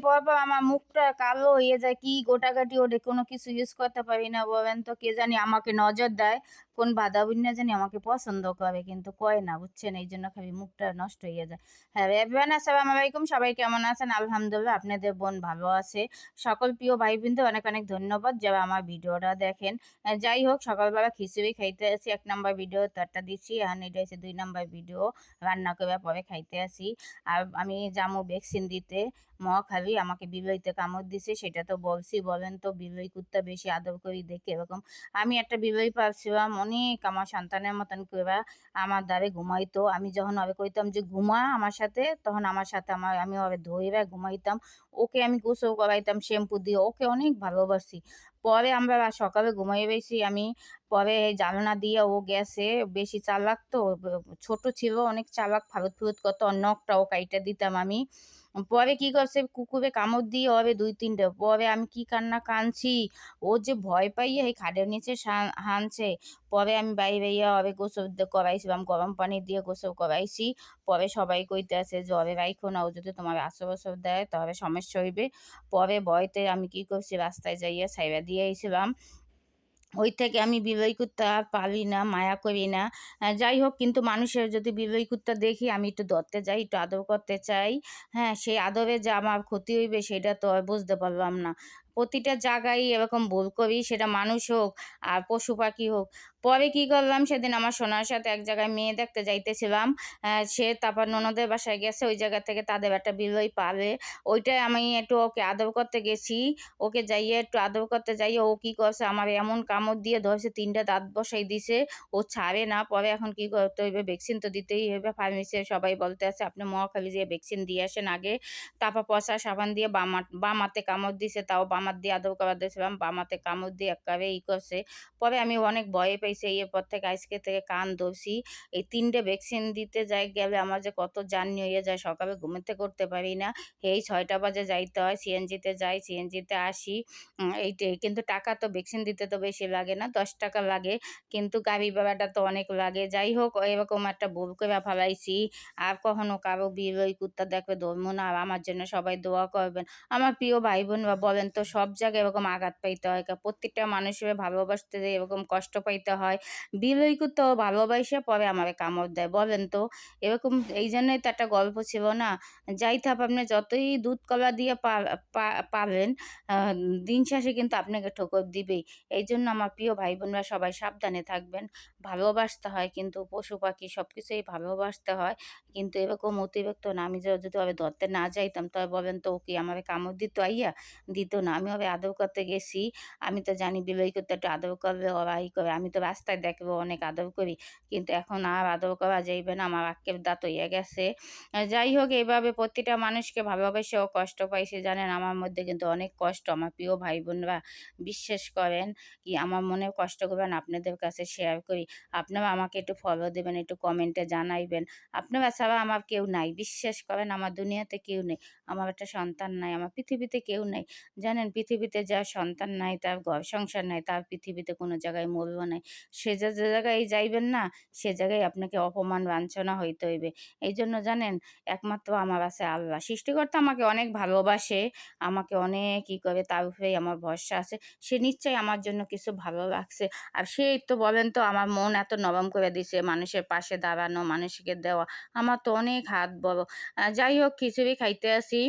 পর, পর আমার মুখটা কালো হয়ে যায়, কি গোটাগাটি ওঠে, কোনো কিছু ইউজ করতে পারি না। বলেন তো কে জানি আমাকে নজর দেয়, কোন বাধা বিন্যা জানি আমাকে পছন্দ করে, কিন্তু কয় না, বুঝছেন? এই জন্য খালি মুখটা নষ্ট হয়ে যায়। হ্যাঁ এভরিওয়ান, আসসালামু আলাইকুম, সবাই কেমন আছেন? আলহামদুলিল্লাহ, আপনাদের বোন ভালো আছে। সকল প্রিয় ভাই বোনদের অনেক অনেক ধন্যবাদ যারা আমার ভিডিওটা দেখেন। যাই হোক, সকালবেলা খিচুড়ি খাইতে আসি, 1 নাম্বার ভিডিও তো একটা দিচ্ছি, আর এটা হচ্ছে 2 নাম্বার ভিডিও, রান্না করে পরে খাইতে আসি। আর আমি যাবো ভ্যাকসিন দিতে মহাখালী, আমাকে বিলইতে কামড় দিছে, সেটা তো বলছি। বলেন তো, বিলই কুত্তা বেশি আদর করি দেখে এরকম। আমি একটা বিলই পালছিলাম অনেক, আমার সন্তানের মতন করে আমার দ্বারে ঘুমাইতো। আমি যখন ওরে কইতাম যে ঘুমা আমার সাথে, তখন আমার সাথে আমি ওরে ধইরা ঘুমাইতাম। ওকে আমি গোসল করাইতাম শ্যাম্পু দিয়ে, ওকে অনেক ভালোবাসি। পরে আমরা সকালে ঘুমাই রইছি আমি, পরে এই জানলা দিয়ে ও গেছে। বেশি চালাক তো, ছোট ছিল, অনেক চালাক, ফারুত ফুরুত করতো, নখটাও কাইটা দিতাম আমি। পরে কি করছে, কুকুরে কামড় দিয়ে ওরে 2-3টে। পরে আমি কি কান্না কানছি, ও যে ভয় পাইয়া এই খাটের নিচে হানছে। পরে আমি বাইরে ওরে গোসল করাইছিলাম, গরম পানি দিয়ে গোসল করাইছি। পরে সবাই কইতেছে যে ওরে রাইখো না, ও যদি তোমার আসর বসর দেয় তাহলে সমস্যা হইবে। পরে ভয়তে আমি কি করছি, রাস্তায় যাইয়া ছাইড়া দিয়ে আইছিলাম। ওই থেকে আমি বিলই কুত্তা আর পালি না, মায়া করি না। যাই হোক, কিন্তু মানুষের যদি বিলই কুত্তা দেখি, আমি একটু ধরতে যাই, একটু আদর করতে চাই। হ্যাঁ, সেই আদরে যে আমার ক্ষতি হইবে সেটা তো আর বুঝতে পারলাম না। প্রতিটা জায়গায় এরকম ভুল করি, সেটা মানুষ হোক আর পশু পাখি হোক। পরে কি করলাম, সেদিন আমার সোনার সাথে এক জায়গায় মেয়ে দেখতে যাইতেছিলাম। সে তারপর ননদের বাসায় গেছে, ওই জায়গা থেকে তাদের একটা বিলই পালে। ওইটাই আমি একটু ওকে আদর করতে গেছি। ওকে যাইয়ে একটু আদর করতে যাইয়ে ও কি করছে, আমার এমন কামড় দিয়ে ধরছে, 3টা দাঁত বসাই দিছে। ও ছাড়ে না। পরে এখন কি করতে হইবে, ভ্যাকসিন তো দিতেই হবে। ফার্মেসি সবাই বলতে আছে আপনি মহাখালী যেয়ে ভ্যাকসিন দিয়ে আসেন আগে। তারপর পচা সাবান দিয়ে বাম হাতে কামড় দিছে, তাও বাম হাত দিয়ে আদর করা দিয়েছিলাম, বাম হাতে কামড় দিয়ে একেবারে করছে। পরে আমি অনেক ভয়ে পাইছি, এরপর থেকে আজকে থেকে কান ধরছি। এই 3টে ভ্যাকসিন দিতে যাই গেলে আমার যে কত জার্নি হয়ে যায়, সকালে ঘুমাতে করতে পারি না। এই 6টা বাজে যাইতে হয়, সিএনজিতে যাই, সিএনজিতে আসি। এইটাই। কিন্তু টাকা তো ভ্যাকসিন দিতে তো বেশি লাগে না, 10 টাকা লাগে। কিন্তু গাড়ি ভাড়াটা তো অনেক লাগে। যাই হোক, এরকম একটা ভুল কইরা ফেলাইছি। আর কখনো কারো বিলই কুত্তা দেখলে ধরবো না। আর আমার জন্য সবাই দোয়া করবেন। আমার প্রিয় ভাই বোনরা, বলেন তো, সব জায়গায় এরকম আঘাত পাইতে হয়? প্রত্যেকটা মানুষের ভালোবাসতে যেয়ে এরকম কষ্ট পাইতে হয়? বিলই কুত্তাও ভালোবাসে পরে আমারে কামড় দেয়, বলেন তো? এরকম, এই জন্যই তো একটা গল্প ছিল না? যাই থাক, আপনি যতই দুধ কলা দিয়ে পারেন, দিন শেষে কিন্তু আপনাকে ঠোকর দিবেই। এইজন্য আমার প্রিয় ভাই বোনরা, সবাই সাবধানে থাকবেন। ভালোবাসতে হয়, কিন্তু পশু পাখি সবকিছুই ভালোবাসতে হয়। কিন্তু এরকম অতিরিক্ত না। আমি যদি ওরে ধরতে না যাইতাম, তবে বলেন তো ও কি আমারে কামড় দিত আইয়া? দিত না। আমি ওরে আদর করতে গেছি। আমি তো জানি বিলই করতে একটু আদর করলে ওরা করে। আমি তো রাস্তায় দেখলেও অনেক আদর করি। কিন্তু এখন আর আদর করা যাইবে না, আমার আক্কেল দাঁত হইয়া গেছে। যাই হোক, এইভাবে প্রতিটা মানুষকে ভালোবেসেও কষ্ট পাইছি, জানেন? আমার মধ্যে কিন্তু অনেক কষ্ট। আমার প্রিয় ভাই বোনরা, বিশ্বাস করেন কি, আমার মনের কষ্টগুলো না আপনাদের কাছে শেয়ার করি। আপনারা আমাকে একটু ফলো দেবেন, একটু কমেন্টে জানাইবেন। আপনারা ছাড়া আমার কেউ নাই, বিশ্বাস করেন, আমার দুনিয়াতে কেউ নেই। আমার একটা সন্তান নাই, আমার পৃথিবীতে কেউ নাই। জানেন, পৃথিবীতে যার সন্তান নাই, তার ঘর সংসার নাই, তার পৃথিবীতে কোনো জায়গায় মূল্য নাই। সে যে জায়গায় যাইবেন না, সে জায়গায় আপনাকে অপমান লাঞ্ছনা হইতে হইবে। এই জন্য জানেন, একমাত্র আমার আছে আল্লাহ। সৃষ্টিকর্তা আমাকে অনেক ভালোবাসে, আমাকে অনেক করে, তার উপরেই আমার ভরসা আছে। সে নিশ্চয়ই আমার জন্য কিছু ভালো রাখছে। আর সেই তো, বলেন তো, আমার মন এত নরম করে দিছে, মানুষের পাশে দাঁড়ানো, মানুষকে দেওয়া। আমার তো অনেক হাত বড়। যাই হোক, খিচুড়ি খাইতে আসি।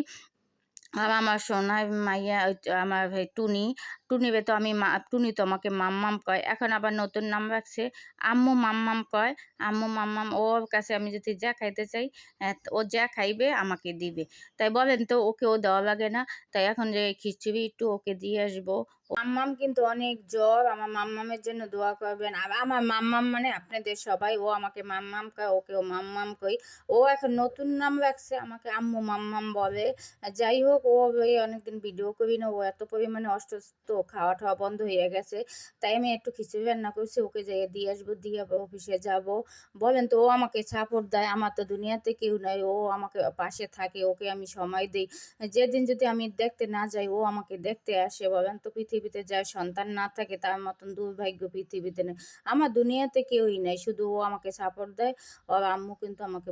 আর আমার সোনার মাইয়া, আমার টুনি, টুনিরে তো আমি টুনি তো আমাকে মাম্মাম কয়। এখন আবার নতুন নাম রাখছে, আম্মু মাম্মাম কয়। আম্মু মাম্মাম, ওর কাছে আমি যদি যা খাইতে চাই, ও যা খাইবে আমাকে দিবে। তাই বলেন তো, ওকেও দেওয়া লাগে না? তাই এখন যে খিচুড়ি একটু ওকে দিয়ে আসবো। মাম্মাম কিন্তু অনেক জ্বর, আমার মাম্মামের জন্য দোয়া করবেন। আর আমার মাম্মাম মানে আপনাদের সবাই, ও আমাকে মাম্মাম কয়, ওকেও মাম্মাম কই। ও এখন নতুন নাম রাখছে, আমাকে আম্মু মাম্মাম বলে। যাই হোক, ও এই অনেকদিন ভিডিও করি না, ও এত পরিমাণে অসুস্থ, খাওয়া টাওয়া বন্ধ হয়ে গেছে। তাই আমি একটু খিচুড়ি রান্না করছি, ওকে যেয়ে দিয়ে আসবো, দিয়ে অফিসে যাব। বলেন তো, ও আমাকে সাপোর্ট দেয়। আমার তো দুনিয়াতে কেউ নাই, ও আমাকে পাশে থাকে, ওকে আমি সময় দিই। যেদিন যদি আমি দেখতে না যাই, ও আমাকে দেখতে আসে। বলেন তো, পৃথিবীতে যার সন্তান না থাকে, তার মতন দুর্ভাগ্য পৃথিবীতে নেই। আমার দুনিয়াতে কেউই নাই, শুধু ও আমাকে সাপোর্ট দেয়। ওর আম্মু কিন্তু আমাকে